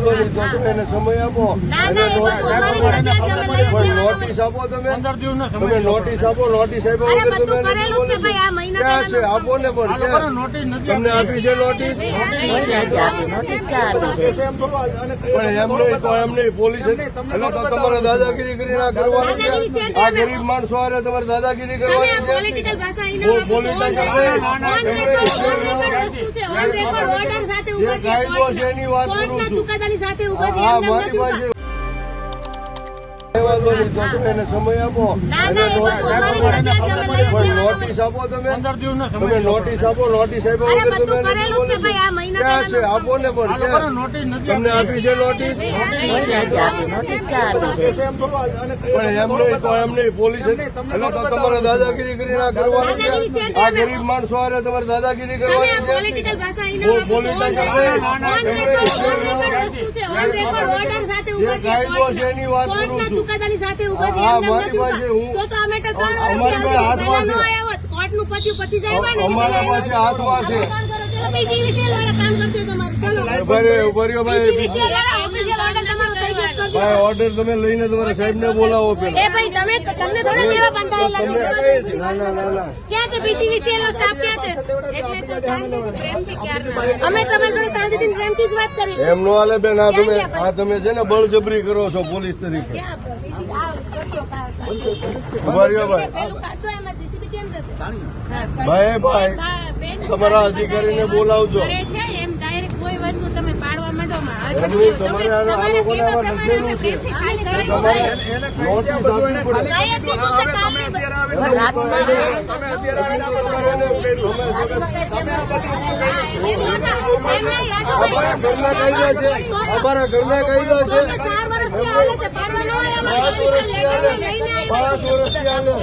વાંધો નહીં, તો તમે એને સમય આપો અને નોટિસ આપો. તમે નોટિસ આપો. નોટિસ આપ્યા વગર તમે ક્યાં છે? આપો ને. પણ તમને આપી છે નોટિસ? પણ એમ નહીં તો એમ નહીં. પોલીસ એટલે તો તમારે દાદાગીરી કરી ના કરવાની છે. આ ગરીબ માણસો હારે તમારે દાદાગીરી કરવાની છે. કાયદો છે એની વાત કરું છું. હા, મારી પાસે વાંધો નહીં, તો તમે એને સમય આપો અને નોટિસ આપો. તમે નોટિસ આપો. નોટિસ આપ્યા વગર તમે ક્યાં છે? આપો ને. પણ તમને આપી છે નોટિસ? પણ એમ નહીં તો એમ નહીં. પોલીસ એટલે તો તમારે દાદાગીરી કરી ના કરવાની છે. આ ગરીબ માણસો હારે તમારે દાદાગીરી કરવાની છે. કાયદો છે એની વાત કરું છું. હા, મારી પાસે અમારા પાસે હાથમાં છે. ઓર્ડર તમે લઈને તમારા સાહેબ ને બોલાવો પેલા. એમ નો હાલે બેન. તમે છે ને બળજબરી કરો છો પોલીસ તરીકે. ભાઈ તમારા અધિકારીને બોલાવજો. કોઈ વસ્તુ તમે પાડવા માંડો તમારે આ લોકોને આમાં લખેલું છે. અમારા ઘરના કાયદા છે. 5 વર્ષથી હાલે.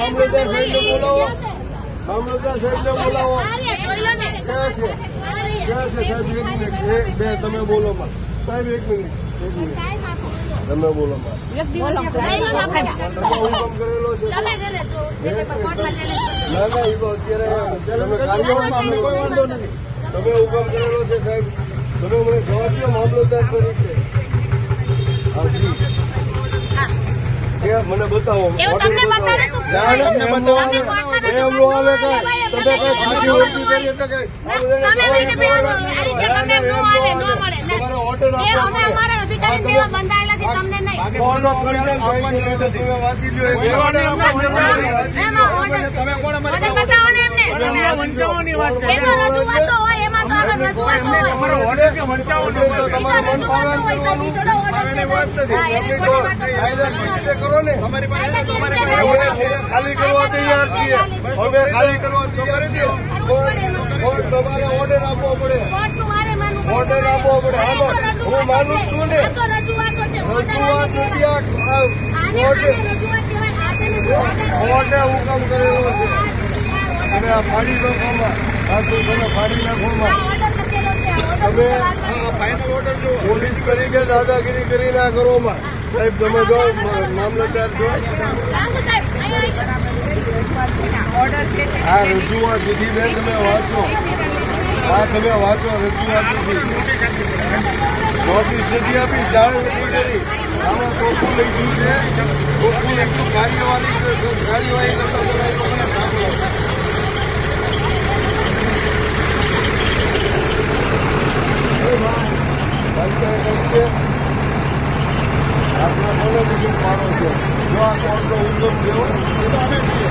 મામલતદાર સાહેબને બોલાવો. મામલતદાર સાહેબને બોલાવો. ક્યાં છે સાહેબ? 1 મિનિટ. બે તમે બોલો માં. સાહેબ 1 મિનિટ. તમે બોલો માં. હુકમ કરેલો છે. ના એ તો અત્યારે કોઈ વાંધો નથી. તમે હુકમ કરેલો છે સાહેબ. તમે મને જવાબ દો મામલતદાર તરીકે. મને બતાવો. કરો ને. ખાલી કરવા તૈયાર છીએ. અમે ખાલી કરવા તૈયાર છીએ. તમારે ઓર્ડર આપવો પડે. ઓર્ડર આપવો પડે. હું માનું છું ને. રજૂઆત નથી. ઓર્ડર હુકમ કરેલો છે. તમે આ ફાડી નાખોમાં. તમે ફાડી નાખોમાં. તમે ફાઇનલ ઓર્ડર જો પોલીસ તરીકે દાદાગીરી કરી ના કરો માં. સાહેબ તમે જો મામલતદાર છો. આ રજૂઆત દીધી બેન તમે વાંચો. હા તમે વાંચો. રજૂઆત દીધી. નોટિસ નથી આપી. જાણ નથી કરી. આમાં ચોખ્ખું લઈ ગયું છે. ચોખ્ખું એટલું કાર્યવાહી કરતા આપણા કોને બીજું પાડો છે. જો આ કોર્ટનો ઉલ્લંઘન થયો એ તો અમે છીએ.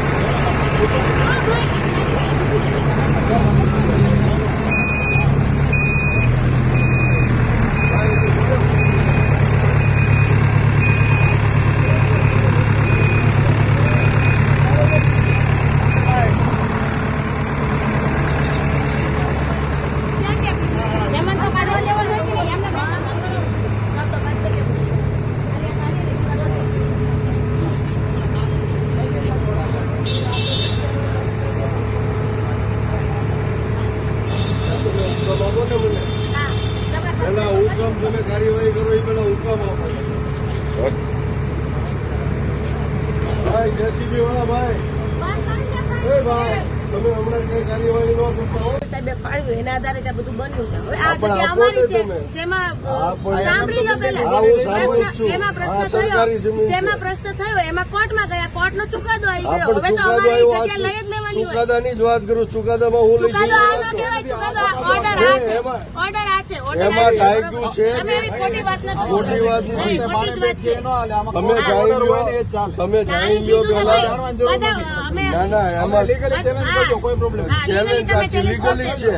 પેલા હુકમ તમે કાર્યવાહી કરો એ પેલા હુકમ આપો. ભાઈ જેસીબી વાળા ભાઈ. ભાઈ તમે હમણાં કઈ કાર્યવાહી ન કરતા હો. સાહેબે ફાળવ્યું એના આધારે જ આ બધું બન્યું છે. હવે આ પણ જગ્યા આપો અમારી છે, ને તમે. જેમાં પણ સાંભળી લો પહેલા. હા, હું સાંભળું જ છું. જેમાં હા, પ્રશ્ન સરકારી થયો, જમીન છે. જેમાં પ્રશ્ન થયો એમાં કોર્ટમાં ગયા, કોર્ટનો ચુકાદો આવી હા, ગયો. પણ હવે તો ચુકાદો અમારી આવ્યો. જગ્યા લઈ જ લેવાની હોય. ચુકાદાની જ વાત કરું. ચુકાદામાં હું લઈ ચુકાદો આ ન જઉં. કહેવાય, ચુકાદો ઓર્ડર આ છે, ઓર્ડર આ છે, ઓર્ડર એમાં આ છે. ટાઈગું છે. તમે એવી ખોટી વાત ન કરો. ખોટી વાત નહીં, નથી. ખોટી જ વાત છે. તમે જાણી લો, તમે જાણી લો જાણી પેલા. દીધું છે બધા અમે ના ના એમાં કોઈ પ્રોબ્લેમ ચેલેન્જ આ છે, લીગલી જ છે.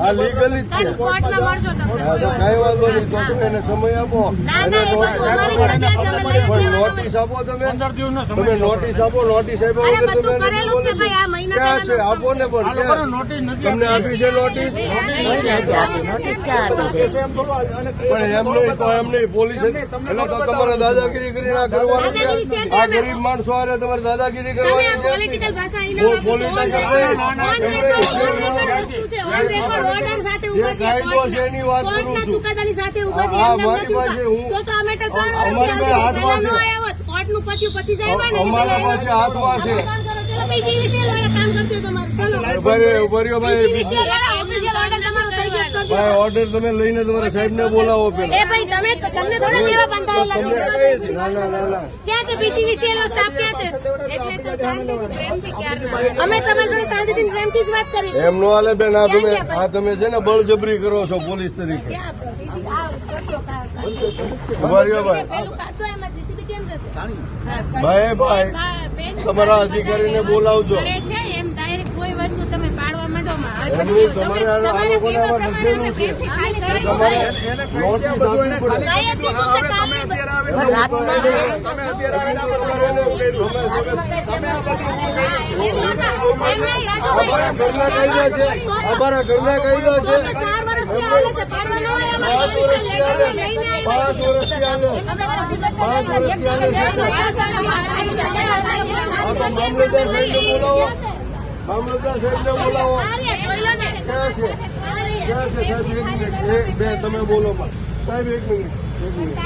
આ લીગલી જ છે. કોર્ટમાં મળજો તમે. હા, તો કઈ વાંધો નહીં. તો તમે એને સમય આપો. ના, એને ના, એ બધું અમારી જગ્યા છે, અમે લઈ જ પણ લેવાનું નોટિસ આપો તમે. 15 દિવસનો સમય તમે નોટિસ આપો. નોટિસ આપ્યા અરે વગર બધું તમે એને કરેલું છે બોલો ભાઈ, છો. આ મહિના ક્યાં છે? પહેલાનું આપો ને પણ આ લોકોને ક્યાં? નોટિસ નથી તમને આપી છે નોટિસ? પણ એમ નહીં તો એમ નહીં. પોલીસ એટલે તો તમારે દાદાગીરી કરીને આ કરવાનું છે. દાદાગીરી છે તે આ અમે- ગરીબ માણસો હારે તમારે દાદાગીરી તમે આ કરવાની છે. પોલિટિકલ ભાષા અહીં કોઈ ના વાપરશો. પોલિટિકલ ઓન રેકોર્ડ, નહીં. ઓન રેકોર્ડ વસ્તુ છે. ઓન રેકોર્ડ ઓર્ડર સાથે ઊભા છે. જે કાયદો છે એની વાત કરું કોર્ટના છું. ચુકાદાની સાથે ઊભા છે. હા, એમને મારી નથી પાસે ઊભા. હું- તો આ મેટર 3 અમારી વર્ષથી પાસે પહેલા હાથમાં ન છે. આવ્યો હોત. કોર્ટનું પત્યું પછી જ આવ્યા ને. અમારા પાસે હાથમાં છે. કામ કરો. ચલો બીજી વિશે કામ કરજો તમારે. ચલો ઉભા રહ્યો ભાઈ. બીજી વિશે ઓફિશિયલ ઓર્ડર તમારો થઈ ગયો તો કરી ભાઈ ઓર્ડર તમે લઈને તમારા સાહેબને બોલાવો પેલા. એ ભાઈ તમને થોડા દેવા બંધાયેલા છે. ના ના ના ના. ક્યાં છે બીજીવીસીએલ નો સ્ટાફ ક્યાં છે? એટલે તો શાંતિથી પ્રેમથી ક્યારના અમે તમારી જોડે શાંતિથી પ્રેમથી જ વાત કરી. એમ નો હાલે બેન. આ તમે છે ને બળજબરી કરો છો પોલીસ તરીકે. ક્યાં બીજી આ કર્યો ઉભા રહ્યો ભાઈ. પેલું કાઢો એમાં જીસીબી કેમ જશે? ભાઈ ભાઈ બેન તમારા અધિકારીને બોલાવજો. કરે છે એમ ડાયરેક્ટ કોઈ વસ્તુ તમે પાડવા માંડો માં. એમની તમારે આ લોકોને આમાં લખેલું છે. તમારે નોટિસ આપવી પડે. કઈ જ દીધું છે કાલની અમારા ઘરના કાયદા છે. અમારા ઘરના કાયદા છે. 4 વર્ષથી હાલે છે. પાડવા ન હોય એમાં ઓફિશિયલ લેટર લઈને આવ્યા. 5 વર્ષથી હાલે. 5 વર્ષથી હાલે છે. આ તો મામલતદાર સાહેબને બોલાવો. મામલતદાર સાહેબને બોલાવો. ક્યાં છે? ક્યાં છે સાહેબ? 1 મિનિટ. બે તમે બોલો માં. સાહેબ 1 મિનિટ. 1 મિનિટ.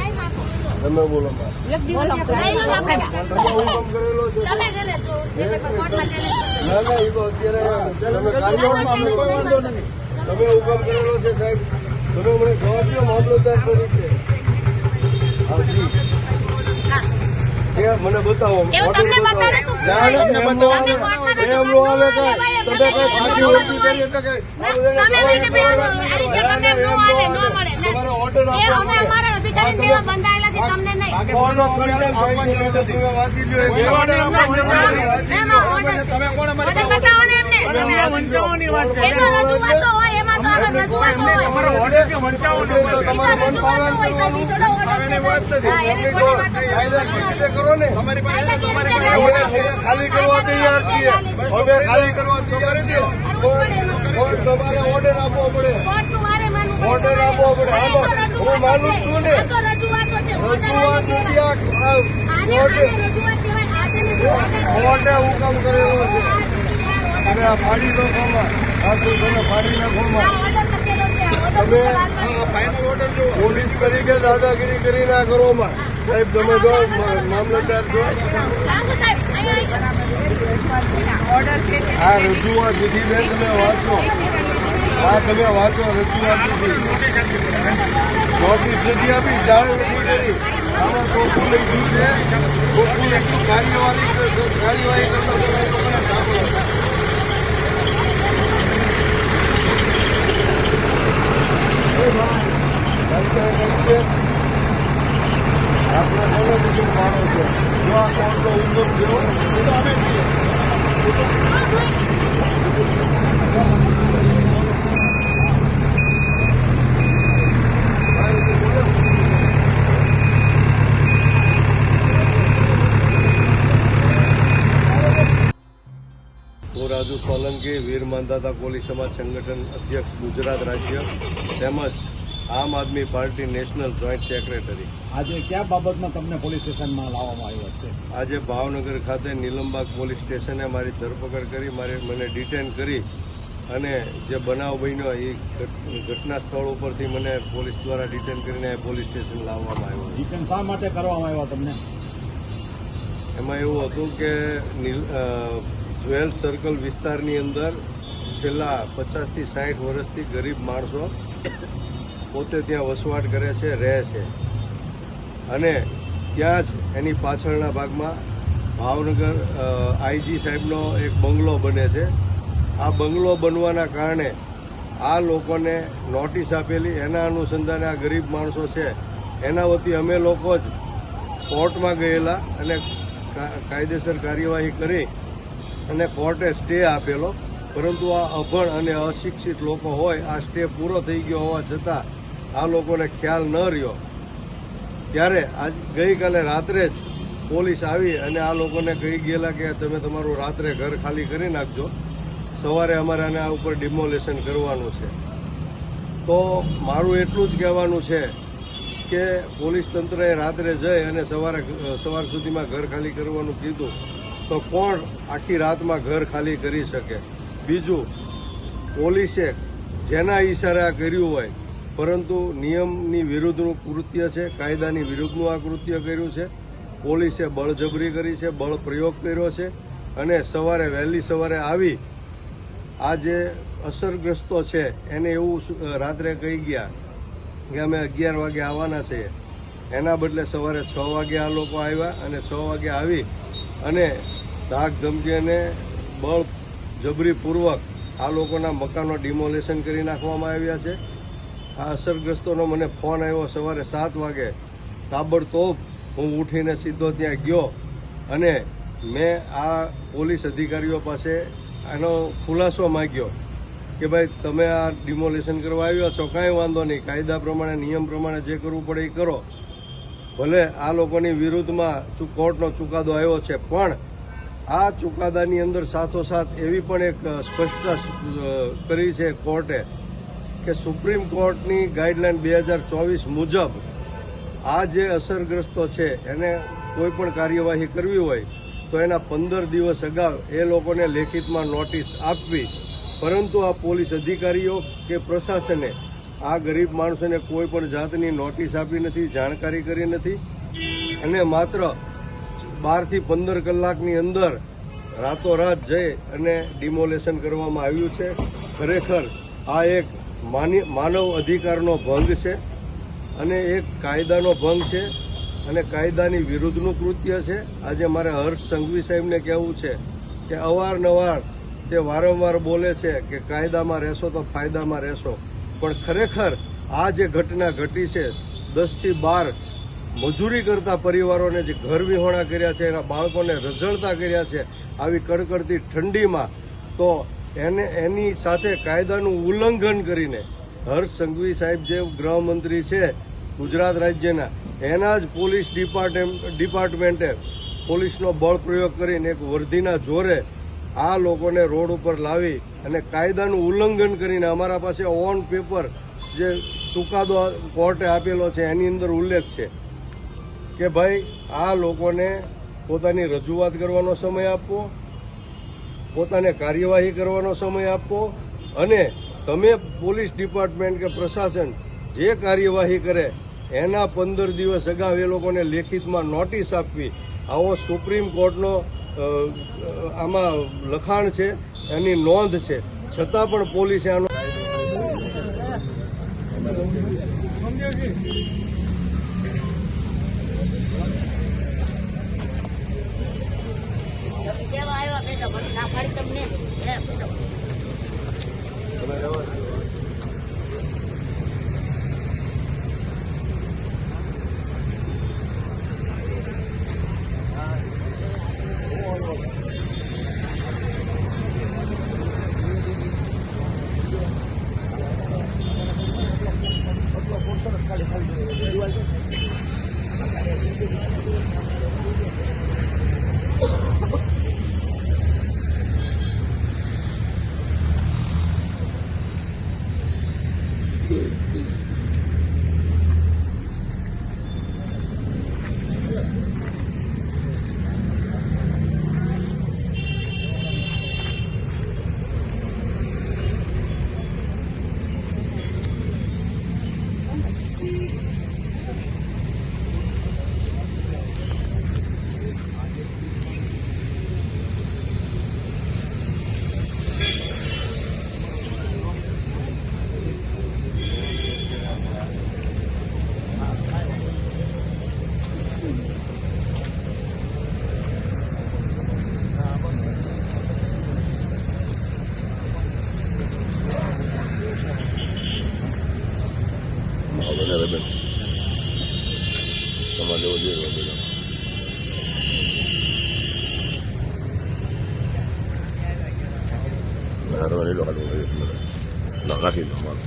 તમે બોલો માં. હુકમ કરેલો છે. ના ના એ તો અત્યારે તમે કાર્યવાહી કોઈ વાંધો નથી. તમે હુકમ કરેલો છે સાહેબ. તમે મને જવાબ દો મામલતદાર તરીકે. હા જી. છે મને બતાવો. એવું તમને બતાડે શું? ના, ના, એમ નો આવે. એમ નો આવે કાંઈ. તમે કઈ ફાંસી ઓછી કરી એટલે કઈ તમે લઈને બે આવો. આ રીતે તમે ન હાલે, ન મળે. તમારો ઓર્ડર એ આપો. અમે અમારા અધિકારી દેવા બંધાયેલા છે, તમને નહીં. કોનો કંટ્રોલ સાઈન છે તો તમે વાંચી લ્યો. એમાં order બતાવો ને એમને. વંચાવવાની વાત છે. એ તો રજૂઆતો હોય, એમાં તો આગળ રજૂઆતો હોય. તમારો ઓર્ડર કે વંચાવવાનો તો તમારે મન પાડવાનું કરવાનું. હા, એવી ખોટી વાતો નથી. કાયદાકીય રીતે કરો ને. તમારી અમે ખાલી કરવા તૈયાર છીએ. અમે ખાલી કરવા તૈયાર છીએ. પણ તમારે ઓર્ડર આપવો પડે. કોર્ટનું મારે માનવું પડે. ઓર્ડર આપવો પડે. હાલો હું માનું જ છું ને. આ તો રજૂઆતો છે. રજૂઆત નથી આ આને કોર્ટે રજૂઆત કહેવાય. આજે નથી order. કોર્ટે હુકમ કરેલો છે. તમે આ ફાડી દો કોમાં. આ તો તમે ફાડી નાખો આ માં. order લખેલો છે. આ order તમે વિશે વાત પોલીસ તરીકે દાદાગીરી કરી ના કરો માં. સાહેબ તમે જો મામલતદાર જો લાગુ સાહેબ, અહીંયા આ રજૂઆત દીધી બેન તમે વાંચો. હા તમે વાંચો રજૂઆત દીધી. નોટિસ નથી આપી. જાણ નથી કરી. આમાં ચોખ્ખું લખ્યું છે. ચોખ્ખું લખ્યું. કાર્યવાહી કરતો સાંભળો. આપણે કોને બીજું માનો છે? જો આ કોર્ટનો ઉલ્લંઘન થયો તો અમે છીએ. હું રાજુ સોલંકી, વીર માંધાતા કોલી સમાજ સંગઠન અધ્યક્ષ ગુજરાત રાજ્ય તેમજ આમ આદમી પાર્ટી નેશનલ જોઈન્ટ સેક્રેટરી. આજે કયા બાબતમાં તમને પોલીસ સ્ટેશનમાં લાવવામાં આવ્યો છે? આજે ભાવનગર ખાતે નીલમબાગ પોલીસ સ્ટેશને મારી ધરપકડ કરી મને ડિટેન કરી અને જે બનાવ બન્યો એ ઘટના સ્થળ ઉપરથી મને પોલીસ દ્વારા ડિટેન કરીને પોલીસ સ્ટેશન લાવવામાં આવ્યો. ડિટેન શા માટે કરવામાં આવ્યા તમને? એમાં એવું હતું કે જ્વેલ સર્કલ વિસ્તારની અંદર છેલ્લા 50 થી 60 વર્ષથી ગરીબ માણસો પોતે ત્યાં વસવાટ કરે છે, રહે છે અને ત્યાં જ એની પાછળના ભાગમાં ભાવનગર આઈજી સાહેબનો એક બંગલો બને છે. આ બંગલો બનવાના કારણે આ લોકોને નોટિસ આપેલી, એના અનુસંધાને આ ગરીબ માણસો છે એના વતી અમે લોકો જ કોર્ટમાં ગયેલા અને કાયદેસર કાર્યવાહી કરી અને કોર્ટે સ્ટે આપેલો. પરંતુ આ અભણ અને અશિક્ષિત લોકો હોય, આ સ્ટે પૂરો થઈ ગયો હોવા છતાં આ લોકોને ખ્યાલ ન રહ્યો. ત્યારે આજ ગઈકાલે રાત્રે જ પોલીસ આવી અને આ લોકોને કહી ગયેલા કે તમે તમારું રાત્રે ઘર ખાલી કરી નાખજો, સવારે અમારે આને આ ઉપર ડિમોલેશન કરવાનું છે. તો મારું એટલું જ કહેવાનું છે કે પોલીસ તંત્રએ રાત્રે જઈ અને સવાર સુધીમાં ઘર ખાલી કરવાનું કીધું તો કોણ આખી રાતમાં ઘર ખાલી કરી શકે? બીજું, પોલીસે જેના ઈશારે આ કર્યું હોય પરંતુ નિયમની વિરુદ્ધનું કૃત્ય છે, કાયદાની વિરુદ્ધનું આ કૃત્ય કર્યું છે. પોલીસે બળજબરી કરી છે, બળ પ્રયોગ કર્યો છે અને વહેલી સવારે આવી આ જે અસરગ્રસ્તો છે એને એવું રાત્રે કહી ગયા કે અમે 11 વાગે આવવાના છીએ. એના બદલે સવારે 6 વાગે આ લોકો આવ્યા અને 6 વાગે આવી અને ધાક ધમકી અને બળજબરીપૂર્વક આ લોકોના મકાનો ડિમોલેશન કરી નાખવામાં આવ્યા છે. આ અસરગ્રસ્તોનો મને ફોન આવ્યો સવારે 7 વાગે. તાબડતોબ હું ઉઠીને સીધો ત્યાં ગયો અને મેં આ પોલીસ અધિકારીઓ પાસે એનો ખુલાસો માંગ્યો કે ભાઈ તમે આ ડિમોલેશન કરવા આવ્યા છો, કાંઈ વાંધો નહીં, કાયદા પ્રમાણે નિયમ પ્રમાણે જે કરવું પડે એ કરો. ભલે આ લોકોની વિરુદ્ધમાં કોર્ટનો ચુકાદો આવ્યો છે, પણ આ ચુકાદાની અંદર સાથોસાથ એવી પણ એક સ્પષ્ટતા કરી છે કોર્ટે કે સુપ્રીમ કોર્ટની ગાઈડલાઈન 2024 મુજબ આ જે અસરગ્રસ્તો છે એને કોઈ પણ કાર્યવાહી કરવી હોય તો એના 15 દિવસ અગાઉ એ લોકોને લેખિતમાં નોટિસ આપવી. પરંતુ આ પોલીસ અધિકારીઓ કે પ્રશાસને આ ગરીબ માણસોને કોઈ પણ જાતની નોટિસ આપી નથી, જાણકારી કરી નથી અને માત્ર 12 થી 15 કલાકની અંદર રાતોરાત જઈ અને ડિમોલેશન કરવામાં આવ્યું છે. ખરેખર આ એક માનવ અધિકારનો ભંગ છે અને એક કાયદાનો ભંગ છે અને કાયદાની વિરુદ્ધનું કૃત્ય છે. આજે મારે હર્ષ સંઘવી સાહેબને કહેવું છે કે અવારનવાર તે વારંવાર બોલે છે કે કાયદામાં રહેશો તો ફાયદામાં રહેશો, પણ ખરેખર આ જે ઘટના ઘટી છે 10 થી 12 મજૂરી કરતા પરિવારોને જે ઘર વિહોણા કર્યા છે, એના બાળકોને રઝળતા કર્યા છે આવી કડકડતી ઠંડીમાં, તો એની સાથે કાયદાનું ઉલ્લંઘન કરીને હર્ષ સંઘવી સાહેબ જે ગૃહમંત્રી છે ગુજરાત રાજ્યના, એના જ પોલીસ ડિપાર્ટમેન્ટે પોલીસનો બળ પ્રયોગ કરીને એક વર્દીના જોરે આ લોકોને રોડ ઉપર લાવી અને કાયદાનું ઉલ્લંઘન કરીને અમારા પાસે ઓન પેપર જે ચુકાદો કોર્ટે આપેલો છે એની અંદર ઉલ્લેખ છે કે ભાઈ આ લોકોને પોતાની રજૂઆત કરવાનો સમય આપવો, પોતાને કાર્યવાહી કરવાનો સમય આપવો અને તમે પોલીસ ડિપાર્ટમેન્ટ કે પ્રશાસન જે કાર્યવાહી કરે એના 15 દિવસ અગાઉ એ લોકોને લેખિતમાં નોટિસ આપવી. આવો સુપ્રીમ કોર્ટનો આમાં લખાણ છે, એની નોંધ છે, છતાં પણ પોલીસે આનો બેન તમારે લેવો જોઈએ બધા લઈ લો રાખી દો અમારું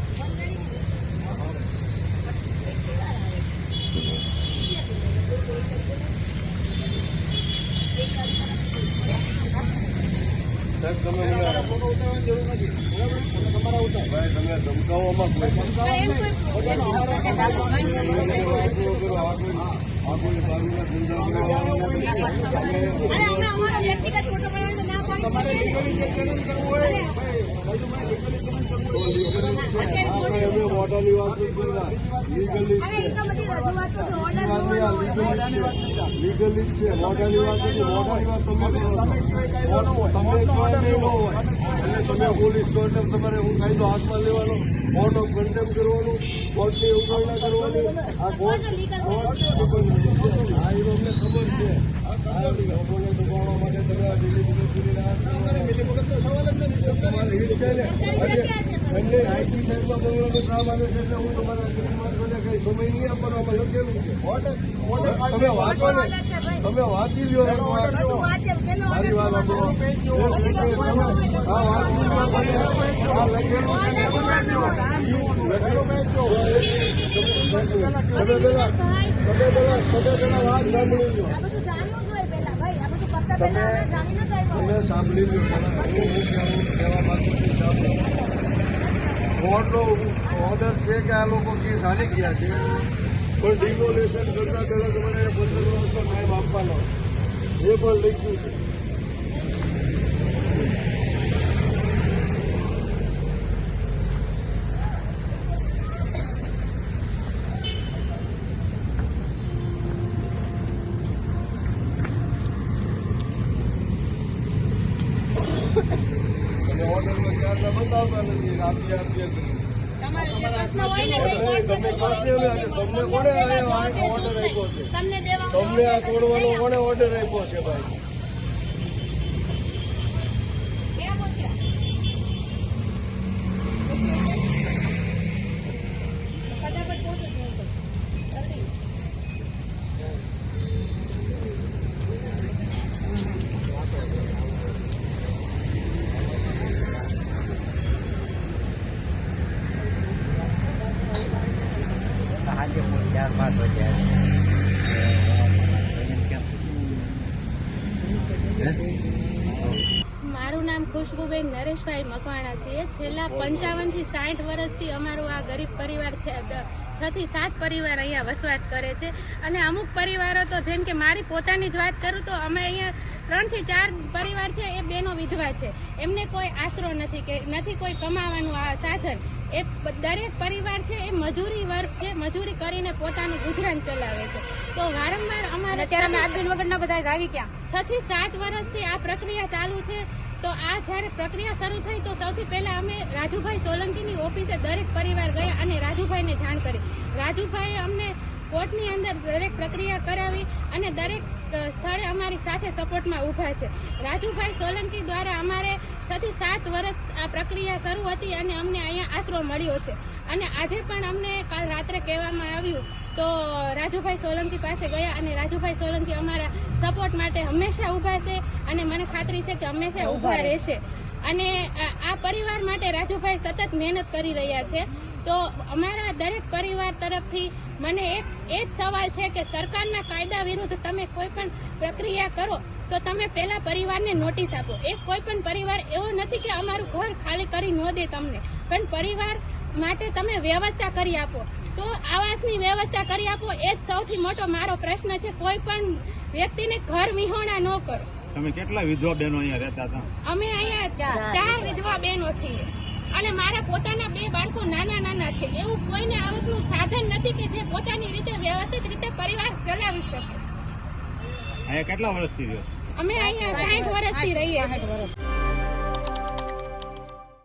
તમે ધમકાવોમાં અરે અમે અમારો વ્યક્તિગત ફોટો પાડવાનો ના પાડી મોટાની વાત લીગલી અરે એ તો બધી રજૂઆતો છે ઓર્ડર લીગલી છે મોટાની વાત મોટાની વાત તમે તમે પોલીસ સ્ટેશન તમારે હું કાયદો હાથમાં લેવાનો કોર્ટ ઓફ કન્ટેમ કરવાનું કોર્ટની ઉગવણા કરવાની આ કોર્ટ આ એ અમને ખબર છે લોકોને દબાવવા માટે તમે આ મિલીભગતનો સવાલ જ નથી સવાલ હિત છે ને એમને આઈટી સાહેબમાં બંગલાનું કામ આવે છે એટલે હું તમારા માણસોને કઈ સમય નહીં આપવામાં લખેલું છે તમે વાંચો ને તમે વાંચી લ્યો મારી વાત આપો હા વાંચી લ્યો આ લખેલું તમે પેલા વાત સાંભળી લો તમે સાંભળી લો હું કહેવા માંગુ છું સાંભળો કોર્ટનો ઓર્ડર છે કે આ લોકો કેસ હાલી ગયા છે પણ ડિમોલેશન કરતા પહેલા તમારે 15 વર્ષનો ટાઈમ આપવાનો એ પણ લખ્યું છે ઓર્ડરમાં ચાર્જ બતાવતા નથી આપીએ તમારે જે પ્રશ્ન હોય ને તે તમને કોને ઓર્ડર આપ્યો છે તમને દેવા તમને આ તોડવાનો કોને ઓર્ડર આપ્યો છે ભાઈ ફટાફટ પહોંચો જલ્દી આજે 4-5 વાગ્યા મારું નામ ખુશ્બુબેન નરેશભાઈ મકવાણા છે. છેલ્લા 55 થી 60 વર્ષથી અમારું આ ગરીબ પરિવાર છે. 6 થી 7 પરિવાર અહીંયા વસવાટ કરે છે અને અમુક પરિવારો તો જેમ કે મારી પોતાની જ વાત કરું તો અમે અહીંયા 3 થી 4 પરિવાર છે એ બહેનો વિધવા છે. એમને કોઈ આશરો નથી કે નથી કોઈ કમાવાનું આ સાધન. એ દરેક પરિવાર છે એ મજૂરી વર્ગ છે, મજૂરી કરીને પોતાનું ગુજરાન ચલાવે છે. તો વારંવાર અમારે અત્યારે અમે આદમી વગરના બધા આવી ગયા 6 થી 7 વર્ષથી આ પ્રક્રિયા ચાલુ છે. તો આ જ્યારે પ્રક્રિયા શરૂ થઈ તો સૌથી પહેલા અમે રાજુભાઈ સોલંકીની ઓફિસે દરેક પરિવાર ગયા અને રાજુભાઈને જાણ કરી. રાજુભાઈએ અમને કોર્ટની અંદર દરેક પ્રક્રિયા કરાવી અને દરેક સ્થળે અમારી સાથે સપોર્ટમાં ઊભા છે. રાજુભાઈ સોલંકી દ્વારા અમારે 6 થી 7 વર્ષ આ પ્રક્રિયા શરૂ હતી અને અમને અહીંયા આશરો મળ્યો છે. અને આજે પણ અમને કાલ રાત્રે કહેવામાં આવ્યું તો રાજુભાઈ સોલંકી પાસે ગયા અને રાજુભાઈ સોલંકી અમારા સપોર્ટ માટે હંમેશા ઊભા છે અને મને ખાતરી છે કે હંમેશા ઊભા રહેશે. અને આ પરિવાર માટે રાજુભાઈ સતત મહેનત કરી રહ્યા છે. તો અમારા દરેક પરિવાર તરફથી મને એક જ સવાલ છે કે સરકારના કાયદા વિરુદ્ધ તમે કોઈ પણ પ્રક્રિયા કરો તો તમે પહેલા પરિવારને નોટિસ આપો. એક કોઈ પણ પરિવાર એવો નથી કે અમારું ઘર ખાલી કરી ન દે તમને, પણ પરિવાર માટે તમે વ્યવસ્થા કરી આપો. તો આવાસની વ્યવસ્થા કરી આપો એ જ સૌથી મોટો મારો પ્રશ્ન છે. કોઈ પણ વ્યક્તિને ઘર વિહોણા ન કરો. તમે કેટલા વિધવા બહેનો અહીંયા રહેતા હતા? અમે અહીંયા 4 વિધવા બહેનો છીએ અને મારા પોતાના 2 બાળકો નાના છે. એવું કોઈને આવકનું સાધન નથી કે જે પોતાની રીતે વ્યવસ્થિત રીતે પરિવાર ચલાવી શકે. અહીંયા કેટલા વર્ષથી રહ્યો? અમે અહીંયા 60 વર્ષથી રહીએ છીએ.